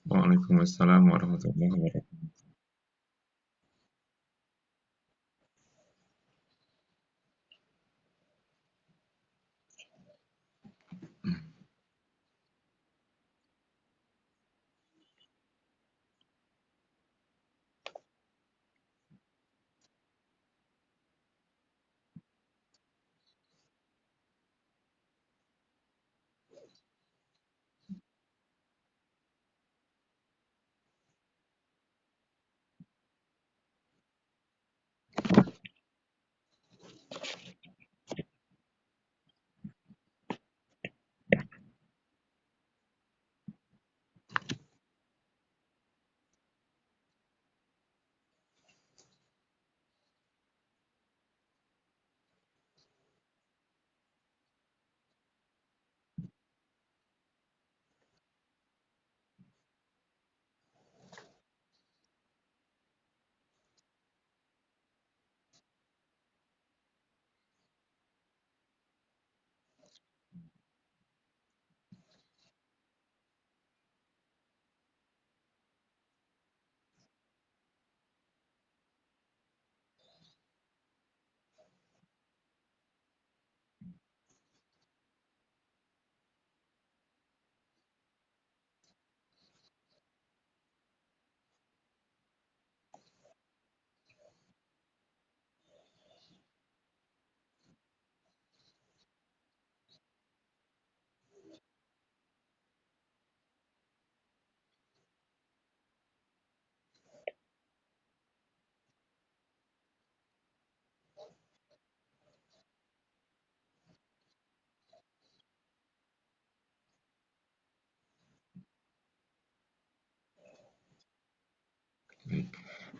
Waalaikumsalam warahmatullahi wabarakatuh.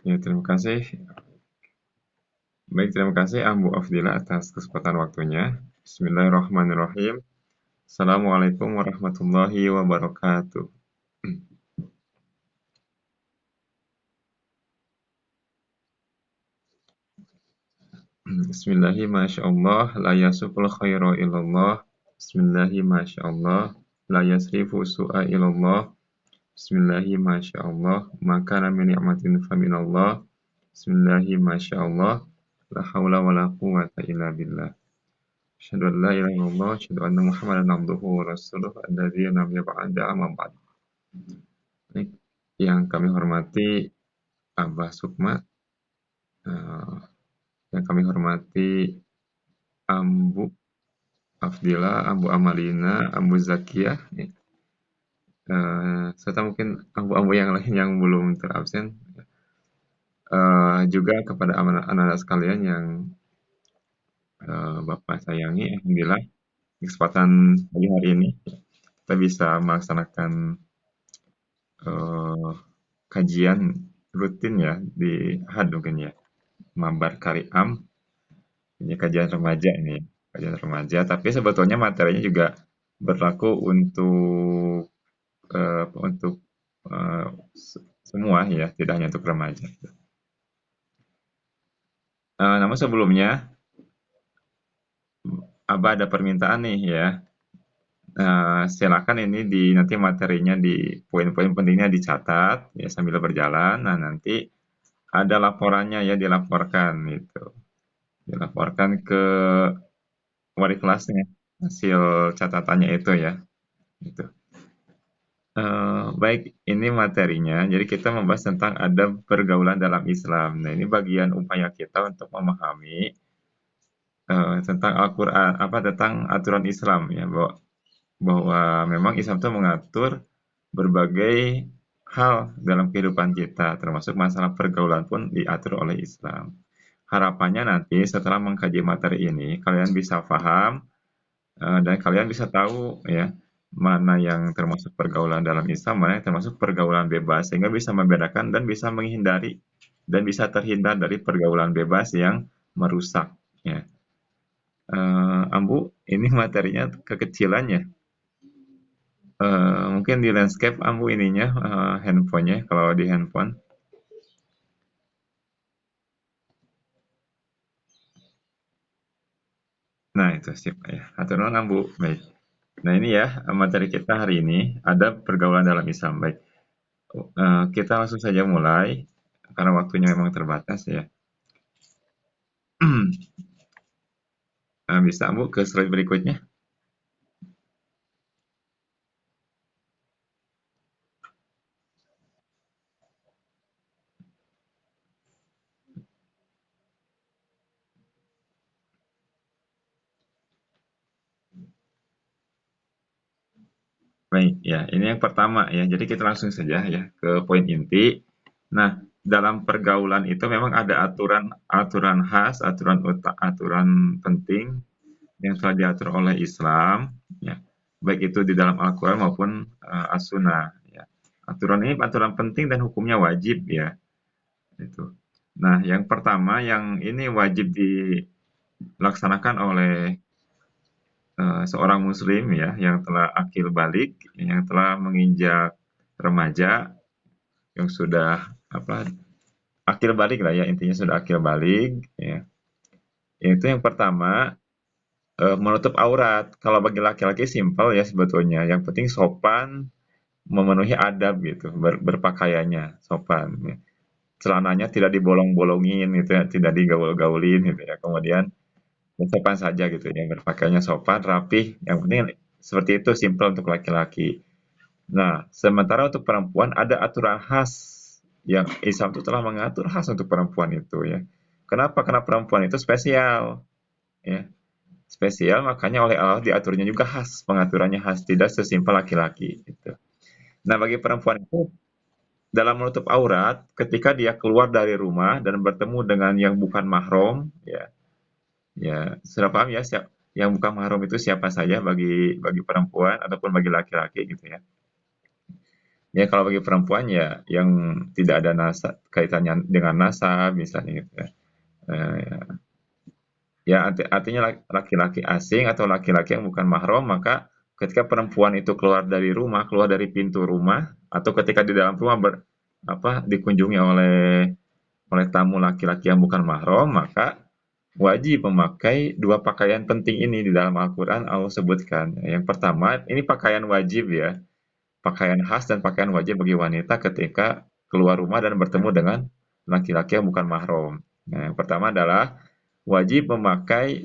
Ya, terima kasih. Baik, terima kasih Ambu Afdillah atas kesempatan waktunya. Bismillahirrahmanirrahim. Assalamualaikum warahmatullahi wabarakatuh. Bismillahi masyaallah, la yasuful khairu illallah. Bismillahi masyaallah, la yasrifu su'a illallah. Bismillahi masyaallah, maka min ni'matin fa minallah. Bismillahi masyaallah, la haula wala quwata illa billah. Asyhadu an la ilaha illallah, asyhadu anna Muhammadan abduhu wa rasuluh alladzi lam yab'ada amma ba'd. Baik, yang kami hormati Abah Sukma, eh, yang kami hormati Ambu Afdila, Ambu Amalina, Ambu Zakiyah, serta mungkin ambu-ambu yang lain yang belum terabsen, juga kepada anak-anak sekalian yang Bapak sayangi. Alhamdulillah, di kesempatan pagi hari ini kita bisa melaksanakan eh, kajian rutin ya di Ahad mungkin ya, Mabar Kariam, ini kajian remaja ini, kajian remaja. Tapi sebetulnya materinya juga berlaku untuk eh, semua ya, tidak hanya untuk remaja. Namun sebelumnya, Abah ada permintaan nih ya. Silakan ini nanti materinya di poin-poin pentingnya dicatat ya sambil berjalan. Nah, nanti ada laporannya ya dilaporkan gitu. Dilaporkan ke wali kelasnya hasil catatannya itu ya. Gitu. Baik, ini materinya. Jadi kita membahas tentang adab pergaulan dalam Islam. Nah, ini bagian upaya kita untuk memahami tentang Al-Quran, apa tentang aturan Islam ya, bahwa memang Islam itu mengatur berbagai hal dalam kehidupan kita, termasuk masalah pergaulan pun diatur oleh Islam. Harapannya nanti setelah mengkaji materi ini, kalian bisa paham dan kalian bisa tahu ya mana yang termasuk pergaulan dalam Islam, mana yang termasuk pergaulan bebas, sehingga bisa membedakan dan bisa menghindari dan bisa terhindar dari pergaulan bebas yang merusak. Ya. Ambu, ini materinya kekecilannya. Mungkin di landscape Ambu ininya handphonenya kalau di handphone. Nah itu sip ya. Atur nuhun Ambu. Baik. Nah ini ya materi kita hari ini ada pergaulan dalam Islam. Baik. Kita langsung saja mulai, karena waktunya memang terbatas ya. Bisa Bu ke slide berikutnya. Baik, ya ini yang pertama ya. Jadi kita langsung saja ya ke poin inti. Nah, dalam pergaulan itu memang ada aturan khas, aturan penting yang telah diatur oleh Islam, ya. Baik itu di dalam Al-Quran maupun As-Sunnah. Ya. Aturan ini aturan penting dan hukumnya wajib ya. Itu. Nah, yang pertama yang ini wajib dilaksanakan oleh seorang muslim ya yang telah akil balik, yang telah menginjak remaja, yang sudah apa akil balik lah ya intinya sudah akil balik ya. Itu yang pertama menutup aurat. Kalau bagi laki-laki simpel ya sebetulnya. Yang penting sopan, memenuhi adab gitu, berpakaiannya sopan. Ya. Celananya tidak dibolong-bolongin gitu ya, tidak digaul-gaulin gitu ya. Kemudian sopan saja gitu ya, berpakaiannya sopan, rapih. Yang penting seperti itu simpel untuk laki-laki. Nah, sementara untuk perempuan ada aturan khas yang Islam itu telah mengatur khas untuk perempuan itu ya. Kenapa? Karena perempuan itu spesial ya. Spesial makanya oleh Allah diaturnya juga khas, pengaturannya khas, tidak sesimpel laki-laki gitu. Nah, bagi perempuan itu dalam menutup aurat ketika dia keluar dari rumah dan bertemu dengan yang bukan mahram ya. Ya, sudah paham ya yang bukan mahram itu siapa saja bagi bagi perempuan ataupun bagi laki-laki gitu ya. Ya kalau bagi perempuan ya yang tidak ada kaitannya dengan nasab misalnya gitu ya. Eh, Ya artinya laki-laki asing atau laki-laki yang bukan mahram maka ketika perempuan itu keluar dari rumah, keluar dari pintu rumah atau ketika di dalam rumah dikunjungi oleh tamu laki-laki yang bukan mahram maka wajib memakai dua pakaian penting ini di dalam Al-Qur'an Allah sebutkan. Yang pertama, ini pakaian wajib ya. Pakaian khas dan pakaian wajib bagi wanita ketika keluar rumah dan bertemu dengan laki-laki yang bukan mahram. Nah, yang pertama adalah wajib memakai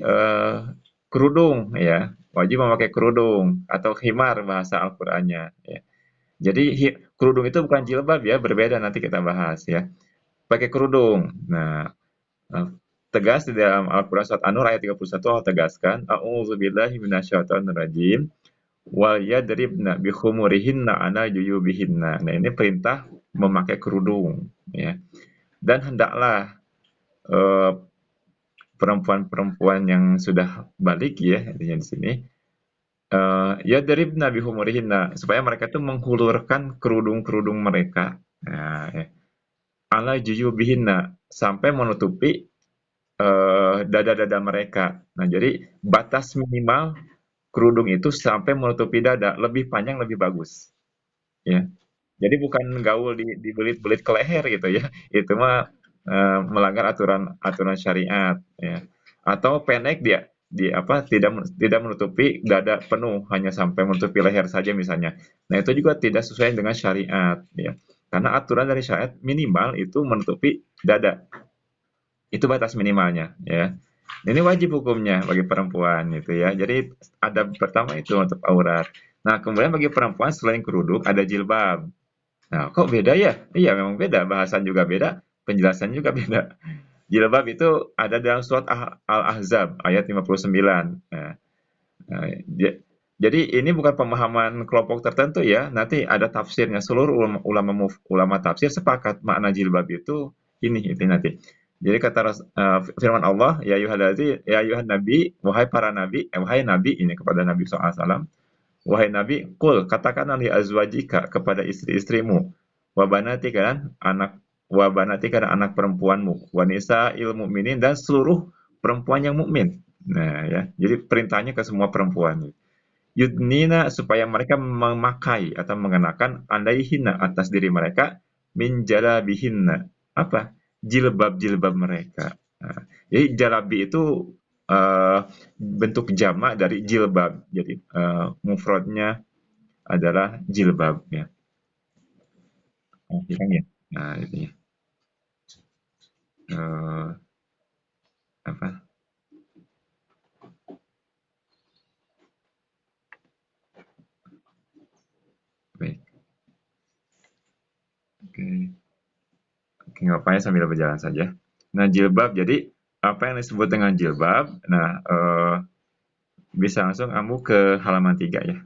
kerudung ya, wajib memakai kerudung atau khimar bahasa Al-Qur'annya ya. Jadi kerudung itu bukan jilbab ya, berbeda nanti kita bahas ya. Pakai kerudung. Nah, eh, tegas di dalam Al-Qur'an surat An-Nur ayat 31 Allah tegaskan, A'udzubillahi minasyaitonirrajim wal yadribna bi khumurihinna ala juyubihinna. Nah, ini perintah memakai kerudung ya. Dan hendaklah eh, perempuan-perempuan yang sudah balik ya intinya di sini yadribna bihumurihinna supaya mereka itu menghulurkan kerudung-kerudung mereka nah, ya. Ala juyubihinna sampai menutupi dada-dada mereka. Nah, jadi batas minimal kerudung itu sampai menutupi dada, lebih panjang lebih bagus ya. Jadi bukan gaul dibelit-belit ke leher gitu ya. Itu mah melanggar aturan aturan syariat ya. Atau pendek dia di apa tidak menutupi dada penuh hanya sampai menutupi leher saja misalnya. Nah, itu juga tidak sesuai dengan syariat ya. Karena aturan dari syariat minimal itu menutupi dada. Itu batas minimalnya ya. Ini wajib hukumnya bagi perempuan gitu ya. Jadi adab pertama itu untuk aurat. Nah, kemudian bagi perempuan selain kerudung ada jilbab. Nah, kok beda ya? Iya, memang beda. Bahasan juga beda, penjelasan juga beda. Jilbab itu ada dalam surat Al-Ahzab ayat 59. Nah, nah, jadi ini bukan pemahaman kelompok tertentu ya. Nanti ada tafsirnya. Seluruh ulama tafsir sepakat makna jilbab itu nanti. Jadi kata firman Allah, ya ayuhan nabi, wahai para nabi, wahai nabi ini kepada Nabi SAW, wahai Nabi, kul katakanlah li azwajika kepada istri-istrimu, wabanati kan anak wabanati kan anak perempuanmu, wanisa ilmu mukminin dan seluruh perempuan yang mukmin. Nah ya, jadi perintahnya ke semua perempuan. Yudnina supaya mereka memakai atau mengenakan alaihinna atas diri mereka min jalabihinna. Apa? Jilbab-jilbab mereka. Nah, jadi jalabi itu bentuk jamak dari jilbab. Jadi mufradnya adalah jilbab ya. Oh, hilang ya. Nah, itu ya. Eh, apa? Baik. Oke. Oke, nggak apa-apa ya sambil berjalan saja. Nah, jilbab. Jadi apa yang disebut dengan jilbab? Nah, bisa langsung kamu ke halaman 3 ya.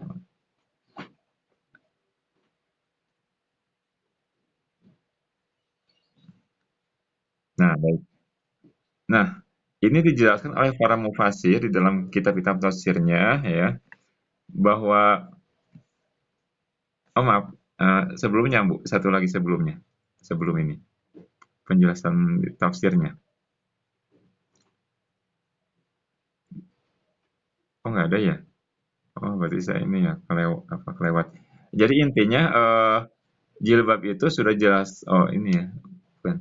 Nah, baik. Nah, ini dijelaskan oleh para mufasir di dalam kitab-kitab tafsirnya ya, bahwa oh maaf, sebelumnya Bu, satu lagi sebelumnya. Sebelum ini, penjelasan tafsirnya. Oh, nggak ada ya? Oh, berarti saya ini ya kelewat. Jadi intinya jilbab itu sudah jelas. Oh, ini ya. Bukan.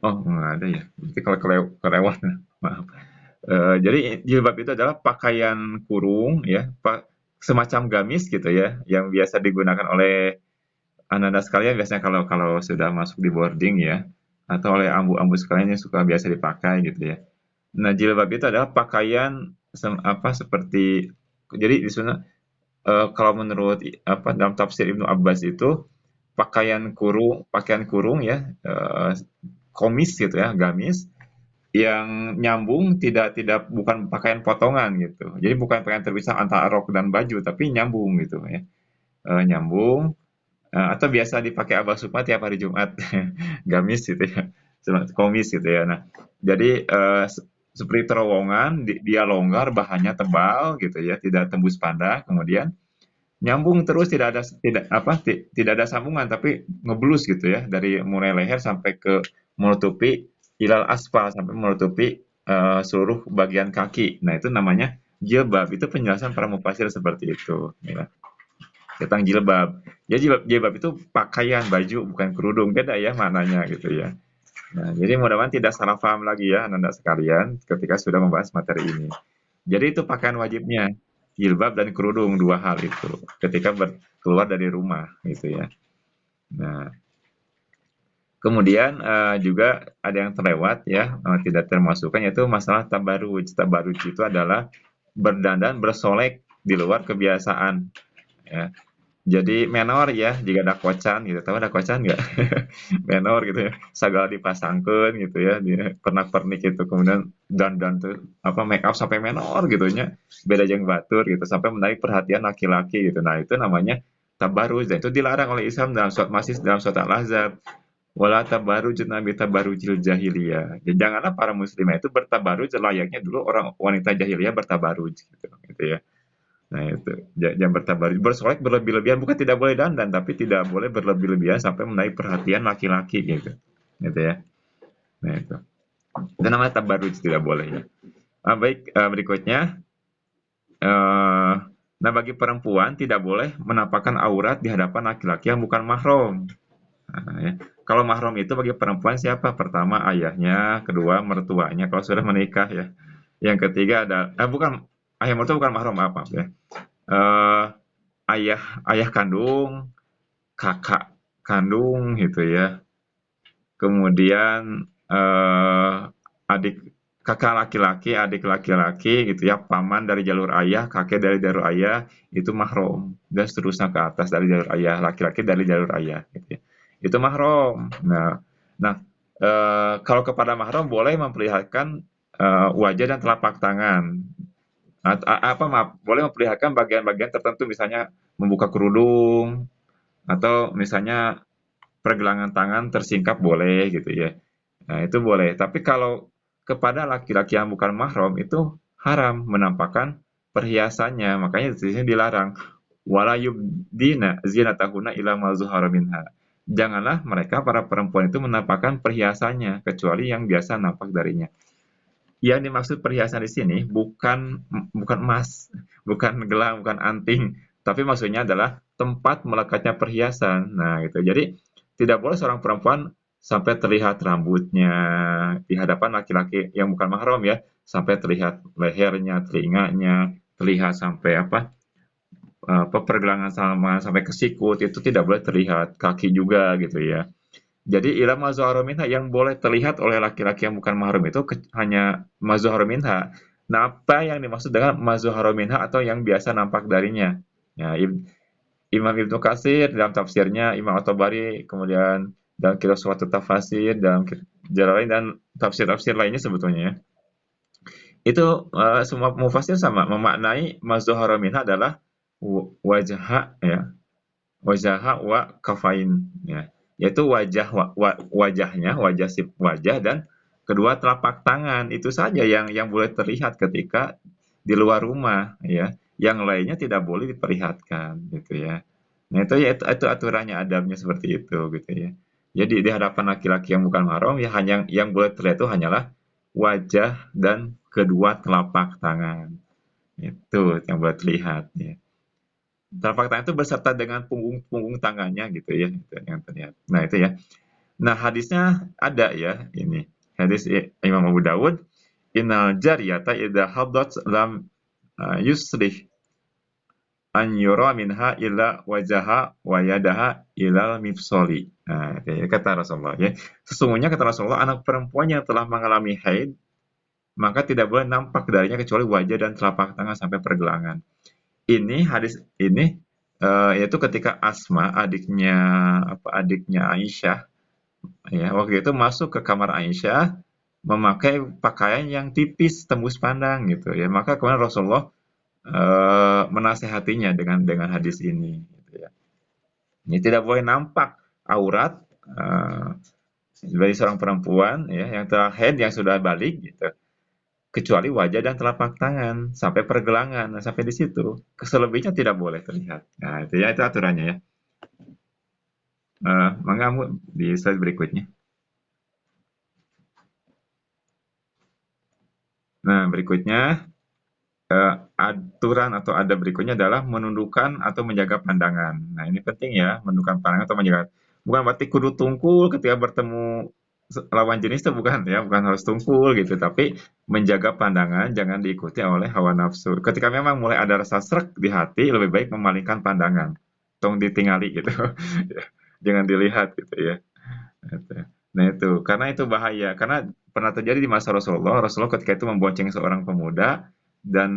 Oh, nggak ada ya. Berarti kalau kelewat, maaf. Jadi jilbab itu adalah pakaian kurung ya, semacam gamis gitu ya, yang biasa digunakan oleh anak-anak sekalian biasanya kalau kalau sudah masuk di boarding ya, atau oleh ambu-ambu sekalian yang suka biasa dipakai gitu ya. Nah, jilbab itu adalah pakaian seperti jadi di sana kalau menurut dalam tafsir Ibnu Abbas itu pakaian kurung ya, komis gitu ya, gamis yang nyambung tidak tidak bukan pakaian potongan gitu. Jadi bukan pakaian terpisah antara rok dan baju tapi nyambung gitu ya. Nyambung atau biasa dipakai Abah Sukma tiap hari Jumat gamis gitu ya. Komis gitu ya. Nah, jadi seperti terowongan dia longgar bahannya tebal gitu ya, tidak tembus pandang kemudian nyambung terus tidak ada sambungan tapi ngeblus gitu ya dari mulai leher sampai ke menutupi ilal aspal sampai menutupi seluruh bagian kaki. Nah, itu namanya jilbab. Itu penjelasan para mufasir seperti itu ya. Tentang jilbab. Ya jilbab itu pakaian baju bukan kerudung beda ya maknanya gitu ya. Nah, jadi mudah-mudahan tidak salah paham lagi ya anak-anak sekalian ketika sudah membahas materi ini. Jadi itu pakaian wajibnya, jilbab dan kerudung dua hal itu ketika keluar dari rumah gitu ya. Nah, kemudian juga ada yang terlewat ya, tidak termasukkan yaitu masalah tabaruj. Tabaruj itu adalah berdandan bersolek di luar kebiasaan ya. Jadi menor ya, jika ada kocan gitu, tahu ada kocan nggak? Menor gitu ya, sagala dipasangkeun gitu ya, dia pernak-pernik itu kemudian dandan tuh apa make up sampai menor gitu nya, beda jeung batur gitu sampai menarik perhatian laki-laki gitu. Nah, itu namanya tabarruj dan itu dilarang oleh Islam dalam surat masih dalam surat Al-Ahzab. Wala tabarruj nabi tabarrujil jahiliyah. Ya, janganlah para muslimah itu bertabaruj layaknya dulu orang wanita jahiliyah bertabaruj gitu ya. Nah itu, jangan bertabarruj. Bersolek berlebih-lebihan, bukan tidak boleh dandan, tapi tidak boleh berlebih-lebihan sampai menarik perhatian laki-laki gitu. Gitu ya. Nah itu. Itu namanya tabarruj, tidak boleh ya. Baik, berikutnya. eh, nah bagi perempuan tidak boleh menampakkan aurat di hadapan laki-laki yang bukan mahram. Nah, ya. Kalau mahram itu bagi perempuan siapa? Pertama ayahnya, kedua mertuanya kalau sudah menikah ya. Yang ketiga ada, bukan ayah mertua bukan mahram, maaf, maaf ya. Eh, ayah ayah kandung, kakak kandung gitu ya. Kemudian adik kakak laki-laki, adik laki-laki gitu ya, paman dari jalur ayah, kakek dari jalur ayah, itu mahram. Dan seterusnya ke atas dari jalur ayah, laki-laki dari jalur ayah gitu ya. Itu mahram. Nah, kalau kepada mahram boleh memperlihatkan wajah dan telapak tangan. Apa maaf, boleh memperlihatkan bagian-bagian tertentu misalnya membuka kerudung atau misalnya pergelangan tangan tersingkap boleh gitu ya. Nah, itu boleh. Tapi kalau kepada laki-laki yang bukan mahram itu haram menampakkan perhiasannya. Makanya di sini dilarang. Wala yubdina zinatahuna ila ma zuhara minha. Janganlah mereka para perempuan itu menampakkan perhiasannya kecuali yang biasa nampak darinya. Yang dimaksud perhiasan di sini bukan emas, bukan gelang, bukan anting, tapi maksudnya adalah tempat melekatnya perhiasan. Nah, gitu. Jadi tidak boleh seorang perempuan sampai terlihat rambutnya di hadapan laki-laki yang bukan mahram ya, sampai terlihat lehernya, telinganya, terlihat sampai apa? pergelangan tangan sampai ke sikut itu tidak boleh terlihat, kaki juga gitu ya. Jadi ila ma zahara minha yang boleh terlihat oleh laki-laki yang bukan mahram itu hanya ma zahara minha. Nah, apa yang dimaksud dengan ma zahara minha atau yang biasa nampak darinya? Ya, Imam Ibnu Katsir dalam tafsirnya, Imam At-Tabari, kemudian dalam kitab suatu tafsir, dalam jalan lain dan tafsir-tafsir lainnya sebetulnya ya. Itu semua mufasir sama memaknai ma zahara minha adalah wajah ya, wajaha wa kafain ya, yaitu wajahnya, wajah dan kedua telapak tangan itu saja yang boleh terlihat ketika di luar rumah ya, yang lainnya tidak boleh diperlihatkan gitu ya. Nah itu ya itu aturannya, adabnya seperti itu gitu ya. Jadi di hadapan laki-laki yang bukan mahram ya hanya yang boleh terlihat itu hanyalah wajah dan kedua telapak tangan. Itu yang boleh terlihat ya. Telapak tangan itu beserta dengan punggung tangannya gitu ya, itu yang terlihat. Nah itu ya. Nah hadisnya ada ya ini. Hadis Imam Abu Dawud, innal jariyata idza haddat lam yusrih an yura minha illa wajaha wa yadaha ilal mifsoli. Nah, ya, kata Rasulullah ya. Sesungguhnya kata Rasulullah, anak perempuan yang telah mengalami haid maka tidak boleh nampak darinya kecuali wajah dan telapak tangan sampai pergelangan. Ini hadis ini yaitu ketika Asma adiknya Aisyah ya waktu itu masuk ke kamar Aisyah memakai pakaian yang tipis tembus pandang gitu ya, maka kemudian Rasulullah menasehatinya dengan hadis ini gitu ya. Ini tidak boleh nampak aurat dari seorang perempuan ya yang telah haid, yang sudah balik gitu, kecuali wajah dan telapak tangan sampai pergelangan. Nah, sampai di situ. Selebihnya tidak boleh terlihat. Nah, itu ya itu aturannya ya. Mangga di slide berikutnya. Nah, berikutnya aturan atau ada berikutnya adalah menundukkan atau menjaga pandangan. Nah, ini penting ya, menundukkan pandangan atau menjaga. Bukan berarti kudu tungkul ketika bertemu lawan jenis itu, bukan ya, bukan harus tungkul gitu, tapi menjaga pandangan jangan diikuti oleh hawa nafsu. Ketika memang mulai ada rasa srek di hati, lebih baik memalingkan pandangan. Tong ditingali gitu. Jangan dilihat gitu ya. Gitu. Nah itu, karena itu bahaya. Karena pernah terjadi di masa Rasulullah. Rasulullah ketika itu membonceng seorang pemuda dan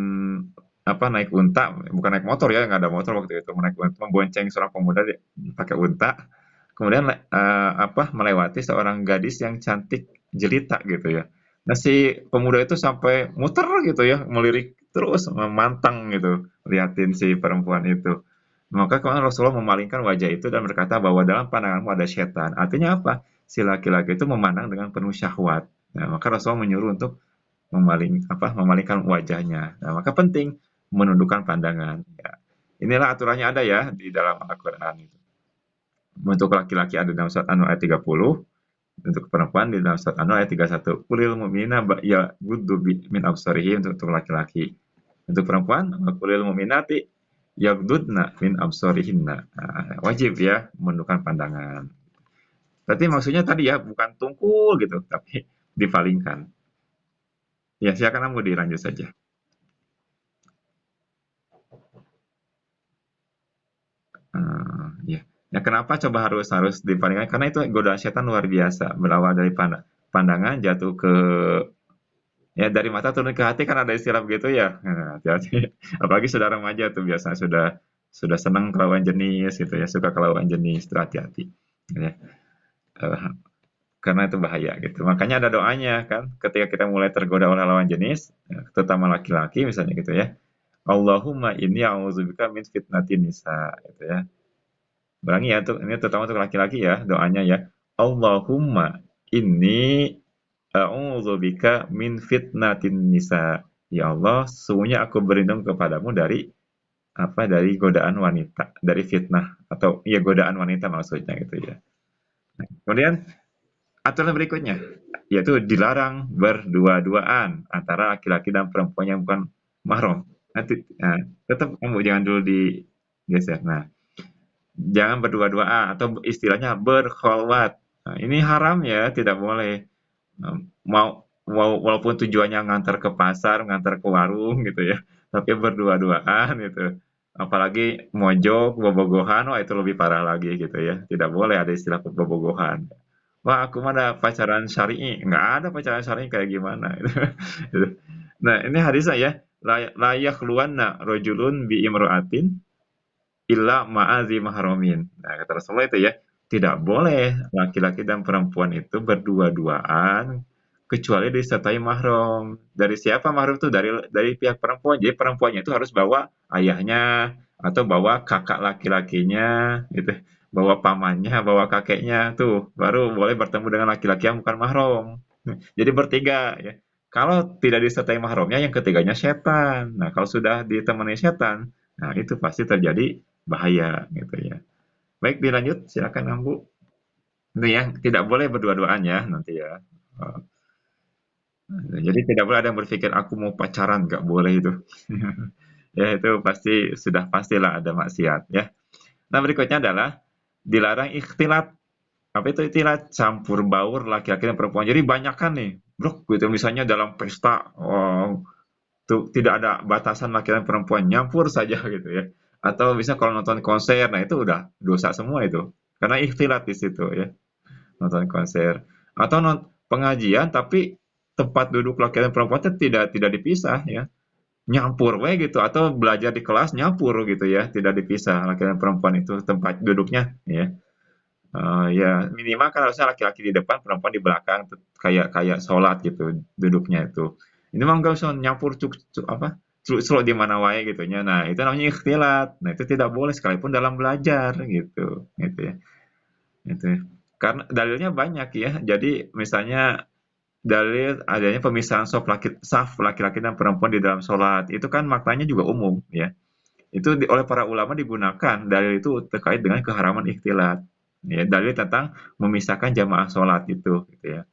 apa naik unta, bukan naik motor ya, nggak ada motor waktu itu, naik unta, membonceng seorang pemuda pakai unta. Kemudian apa melewati seorang gadis yang cantik jelita gitu ya. Nah si pemuda itu sampai muter gitu ya, melirik terus, memantang gitu, liatin si perempuan itu. Maka kemudian Rasulullah memalingkan wajah itu dan berkata bahwa dalam pandanganmu ada setan. Artinya apa? Si laki-laki itu memandang dengan penuh syahwat. Nah, maka Rasulullah menyuruh untuk memalingkan wajahnya. Nah, maka penting menundukkan pandangan. Ya. Inilah aturannya ada ya di dalam Al-Quran. Untuk laki-laki ada dalam surat An-Nur ayat 30, untuk perempuan di dalam surat An-Nur ayat 31. Kulil mu'minina ya guddu min absarihim untuk laki-laki. Untuk perempuan, kulil mu'minati yaghdudna min absarihinna. Nah, wajib ya menundukkan pandangan. Berarti maksudnya tadi ya bukan tungkul gitu, tapi dipalingkan. Ya, silakan kamu dilanjut saja. Ya. Ya kenapa coba harus harus dipalingkan? Karena itu godaan setan luar biasa. Berawal dari pandangan jatuh ke ya dari mata turun ke hati, kan ada istilah begitu ya. Nah, hati-hati. Apalagi sudah remaja tuh biasa sudah senang kelawan jenis gitu ya, suka kelawan jenis, itu hati-hati. Ya. Eh, karena itu bahaya gitu. Makanya ada doanya kan, ketika kita mulai tergoda oleh lawan jenis, ya, terutama laki-laki misalnya gitu ya. Allahumma inni a'udzubika min fitnatin nisa gitu ya. Ulangi ya, untuk ini terutama untuk laki-laki ya, doanya ya. Allahumma inni a'udzubika min fitnatin nisa. Ya Allah, sesungguhnya aku berlindung kepadamu dari dari godaan wanita, dari fitnah atau ya godaan wanita maksudnya gitu ya. Kemudian aturan berikutnya yaitu dilarang berdua-duaan antara laki-laki dan perempuan yang bukan mahram. Nanti tetap kamu jangan dulu digeser. Nah, jangan berdua-duaan atau istilahnya berkholwat. Nah, ini haram ya, tidak boleh. Walaupun tujuannya ngantar ke pasar, ngantar ke warung gitu ya, tapi berdua-duaan gitu. Apalagi mojok, bobogohan, wah itu lebih parah lagi gitu ya. Tidak boleh ada istilah bobogohan. Wah, aku mah ada pacaran syar'i. Nggak ada pacaran syar'i kayak gimana. Gitu. Nah, ini hadisnya ya. Layak luanna rojulun bi imro'atin illa ma'azi mahromin. Nah, kata Rasulullah itu ya, tidak boleh laki-laki dan perempuan itu berdua-duaan kecuali disertai mahram. Dari siapa mahram itu? Dari pihak perempuan. Jadi perempuannya itu harus bawa ayahnya atau bawa kakak laki-lakinya gitu. Bawa pamannya, bawa kakeknya tuh baru boleh bertemu dengan laki-laki yang bukan mahram. Jadi bertiga ya. Kalau tidak disertai mahramnya, yang ketiganya setan. Nah, kalau sudah ditemani setan, nah itu pasti terjadi bahaya gitu ya. Baik, dilanjut silakan Ambu. Itu ya, tidak boleh berdua-duaan ya nanti ya. Eh, jadi tidak boleh ada yang berpikir aku mau pacaran, nggak boleh itu. Ya itu pasti sudah pastilah ada maksiat ya. Nah berikutnya adalah dilarang ikhtilat. Apa itu ikhtilat? Campur baur laki-laki dan perempuan. Jadi banyak kan nih, bro, gitu misalnya dalam pesta, oh, tuh tidak ada batasan laki dan perempuan, nyampur saja gitu ya. Atau bisa kalau nonton konser, nah itu udah dosa semua itu. Karena ikhtilat di situ ya, nonton konser. Atau pengajian tapi tempat duduk laki dan perempuan itu tidak dipisah ya. Nyampur we gitu atau belajar di kelas nyampur gitu ya, tidak dipisah laki dan perempuan itu tempat duduknya ya. Ya minimal kan harusnya laki-laki di depan, perempuan di belakang, kayak kayak sholat gitu duduknya itu. Ini mah nggak usah nyampur apa celuk di mana wae gitunya. Nah itu namanya ikhtilat. Nah itu tidak boleh sekalipun dalam belajar gitu ya. Itu. Karena dalilnya banyak ya. Jadi misalnya dalil adanya pemisahan saf laki-laki dan perempuan di dalam sholat itu kan maknanya juga umum ya. Itu oleh para ulama digunakan dalil itu terkait dengan keharaman ikhtilat. Ya, dalil tentang memisahkan jamaah sholat gitu ya.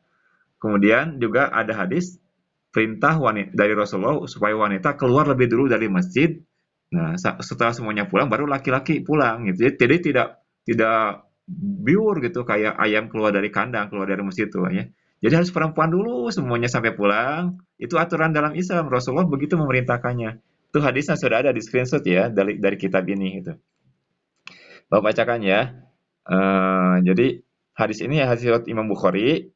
Kemudian juga ada hadis perintah wanita dari Rasulullah supaya wanita keluar lebih dulu dari masjid. Nah, setelah semuanya pulang baru laki-laki pulang gitu. Jadi tidak biur gitu kayak ayam keluar dari kandang, keluar dari masjid tuh ya. Jadi harus perempuan dulu semuanya sampai pulang. Itu aturan dalam Islam. Rasulullah begitu memerintahkannya. Itu hadisnya sudah ada di screenshot ya dari kitab ini gitu. Bapak bacakan ya. Jadi hadis ini hadis riwayat Imam Bukhari.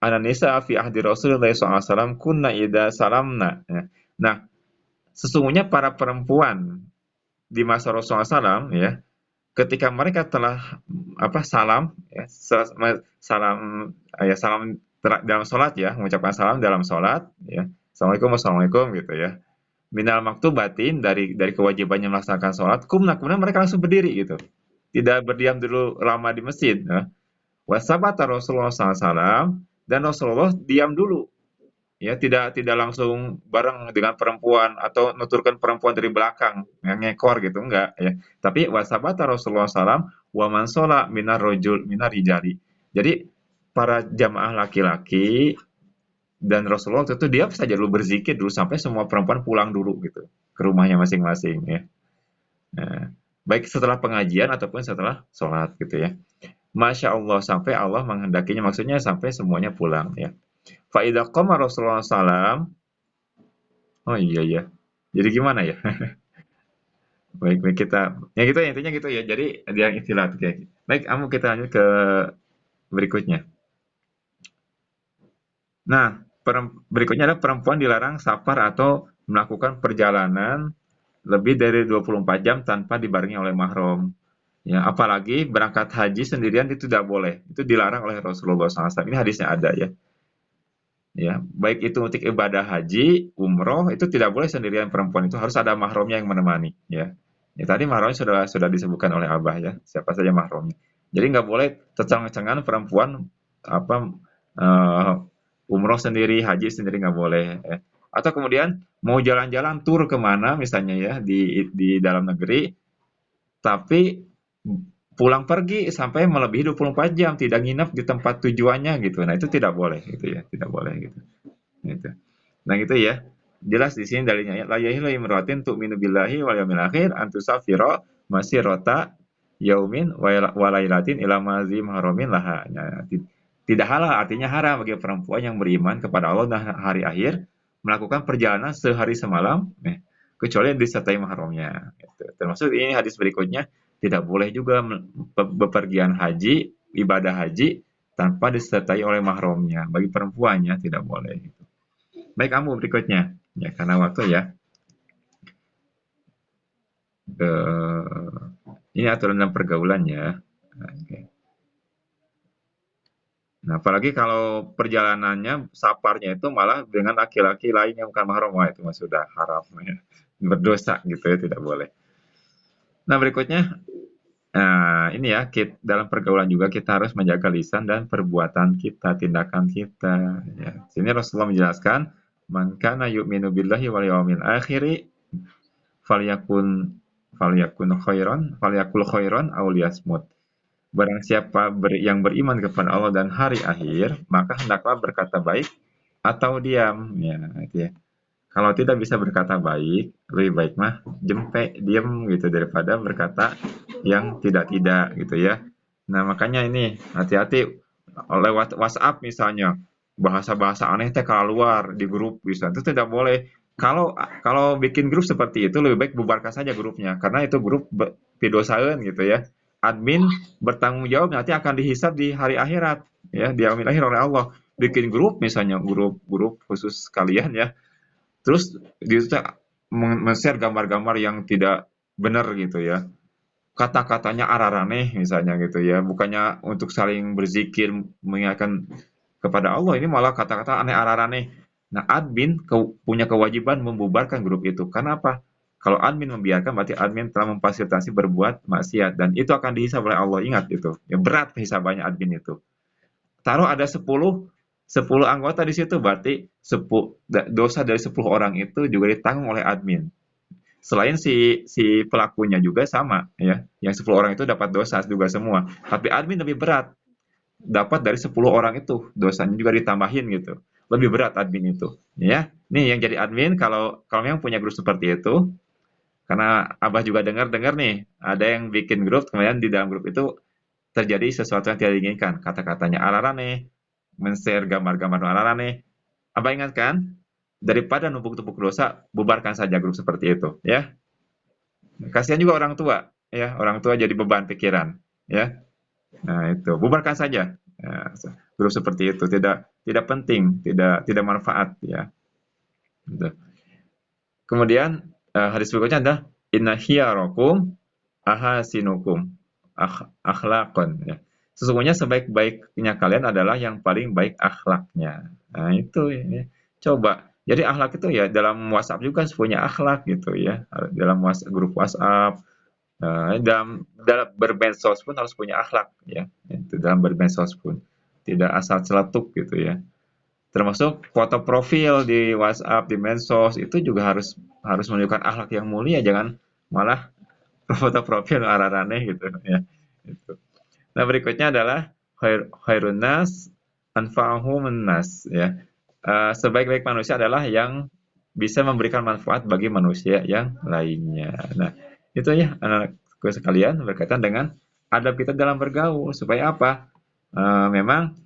Ananisa fi ahdi Rasulullah SAW kunna ida salamna. Ya. Nah, sesungguhnya para perempuan di masa Rasulullah SAW ya, ketika mereka telah apa salam ya, salam ya salam dalam sholat ya, mengucapkan salam dalam sholat ya. Assalamualaikum, assalamualaikum gitu ya. Minal maktubatin dari kewajibannya melaksanakan sholat, kemudian mereka langsung berdiri gitu. Tidak berdiam dulu lama di masjid. Ya. Wasabata Rasulullah SAW dan Rasulullah diam dulu. Ya, tidak langsung bareng dengan perempuan atau nuturkan perempuan dari belakang, yang ngekor gitu enggak ya. Tapi wasabata Rasulullah SAW wa man shola minar rojul minar rijali. Jadi para jamaah laki-laki dan Rasulullah waktu itu dia saja dulu berzikir dulu sampai semua perempuan pulang dulu gitu ke rumahnya masing-masing ya. Nah, baik setelah pengajian ataupun setelah sholat gitu ya. Masya Allah sampai Allah menghendakinya maksudnya sampai semuanya pulang ya. Faidah qama Rasulullah SAW. Oh iya ya. Jadi gimana ya? Baik, baik kita ya gitu ya intinya gitu ya. Jadi dia istilah kayak. Baik, kamu kita lanjut ke berikutnya. Nah, berikutnya adalah perempuan dilarang safar atau melakukan perjalanan lebih dari 24 jam tanpa dibarengi oleh mahram. Ya, apalagi berangkat haji sendirian itu tidak boleh. Itu dilarang oleh Rasulullah SAW. Ini hadisnya ada ya. Ya, baik itu untuk ibadah haji, umroh itu tidak boleh sendirian perempuan itu harus ada mahramnya yang menemani ya. Ya tadi mahramnya sudah disebutkan oleh Abah ya, siapa saja mahramnya. Jadi nggak boleh terceng-cengan perempuan apa eh, umroh sendiri, haji sendiri nggak boleh ya. Atau kemudian mau jalan-jalan tur kemana misalnya ya di dalam negeri tapi pulang pergi sampai melebihi 24 jam, tidak nginep di tempat tujuannya gitu. Nah, itu tidak boleh gitu ya, tidak boleh gitu. Gitu. Nah, gitu ya. Jelas di sini dalilnya ya. La yahilu imratin tu'minu billahi wal yawmil akhir an tusafira masirata yaumin wa lailatin ila mazim haramin laha. Nah, tidak halal artinya haram bagi perempuan yang beriman kepada Allah dan hari akhir melakukan perjalanan sehari semalam kecuali disertai mahramnya gitu. Termasuk ini hadis berikutnya, tidak boleh juga bepergian haji, ibadah haji tanpa disertai oleh mahramnya. Bagi perempuannya tidak boleh gitu. Baik, kamu berikutnya. Ya, karena waktu ya. Ini aturan dalam pergaulan ya. Oke. Nah, apalagi kalau perjalanannya, safarnya itu malah dengan laki-laki lain yang bukan mahram, wah itu mah sudah haram ya. Berdosa gitu ya, tidak boleh. Nah, berikutnya, nah ini ya, dalam pergaulan juga kita harus menjaga lisan dan perbuatan kita, tindakan kita. Ya. Sini Rasulullah menjelaskan, man kana yu'minu billahi wal yawmil akhiri falyakun falyakul khairan aw liyasmut. Barang siapa yang beriman kepada Allah dan hari akhir, maka hendaklah berkata baik atau diam. Ya, itu ya. Kalau tidak bisa berkata baik, lebih baik mah jempek, diam gitu daripada berkata yang tidak-tidak gitu ya. Nah, makanya ini hati-hati lewat WhatsApp misalnya, bahasa-bahasa aneh teh keluar di grup bisa. Itu tidak boleh. Kalau kalau bikin grup seperti itu lebih baik bubarkan saja grupnya karena itu grup pidosaeun gitu ya. Admin bertanggung jawab nanti akan dihisab di hari akhirat ya, di yaumil akhir oleh Allah. Bikin grup misalnya grup-grup khusus kalian ya. Terus di situ men-share gambar-gambar yang tidak benar gitu ya. Kata-katanya araraneh misalnya gitu ya. Bukannya untuk saling berzikir mengingatkan kepada Allah, ini malah kata-kata aneh araraneh. Nah, admin punya kewajiban membubarkan grup itu. Karena apa? Kalau admin membiarkan berarti admin telah memfasilitasi berbuat maksiat dan itu akan dihisab oleh Allah. Ingat itu. Ya berat hisabannya admin itu. Taruh ada 10 anggota di situ berarti dosa dari 10 orang itu juga ditanggung oleh admin. Selain si pelakunya juga sama ya. Yang 10 orang itu dapat dosa juga semua. Tapi admin lebih berat. Dapat dari 10 orang itu, dosanya juga ditambahin gitu. Lebih berat admin itu, ya. Nih yang jadi admin kalau kalau memang punya grup seperti itu, karena Abah juga dengar-dengar nih, ada yang bikin grup kemudian di dalam grup itu terjadi sesuatu yang tidak diinginkan. Kata-katanya alarane, men-share gambar-gambar alarane. Abah ingatkan, daripada numpuk-numpuk dosa, bubarkan saja grup seperti itu, ya. Kasihan juga orang tua, ya. Orang tua jadi beban pikiran, ya. Nah, itu bubarkan saja. Ya, grup seperti itu tidak tidak penting, tidak tidak manfaat, ya. Gitu. Kemudian hadis berikutnya adalah inna khiyarakum ahasinukum akhlakon. Ya. Sesungguhnya sebaik-baiknya kalian adalah yang paling baik akhlaknya. Nah, itu ya. Coba. Jadi akhlak itu ya dalam WhatsApp juga harus punya akhlak gitu ya. Dalam grup WhatsApp, dalam bermedsos pun harus punya akhlak ya. Itu dalam bermedsos pun tidak asal celetuk gitu ya. Termasuk foto profil di WhatsApp, di medsos itu juga harus harus menunjukkan akhlak yang mulia, jangan malah foto profil arah-aneh gitu ya. Itu. Nah, berikutnya adalah khairun nas anfa'uhum nas ya. Sebaik-baik manusia adalah yang bisa memberikan manfaat bagi manusia yang lainnya. Nah, itu ya anak-anakku sekalian berkaitan dengan adab kita dalam bergaul supaya apa? Memang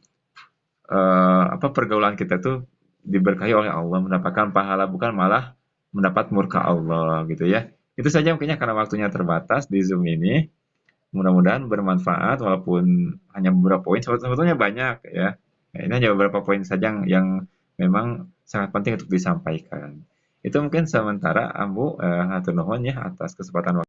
apa pergaulan kita tuh diberkahi oleh Allah, mendapatkan pahala bukan malah mendapat murka Allah gitu ya. Itu saja mungkinnya karena waktunya terbatas di Zoom ini. Mudah-mudahan bermanfaat walaupun hanya beberapa poin, sebetulnya banyak ya. Nah, ini hanya beberapa poin saja yang memang sangat penting untuk disampaikan. Itu mungkin sementara Ambu hatur nuhun ya atas kesempatan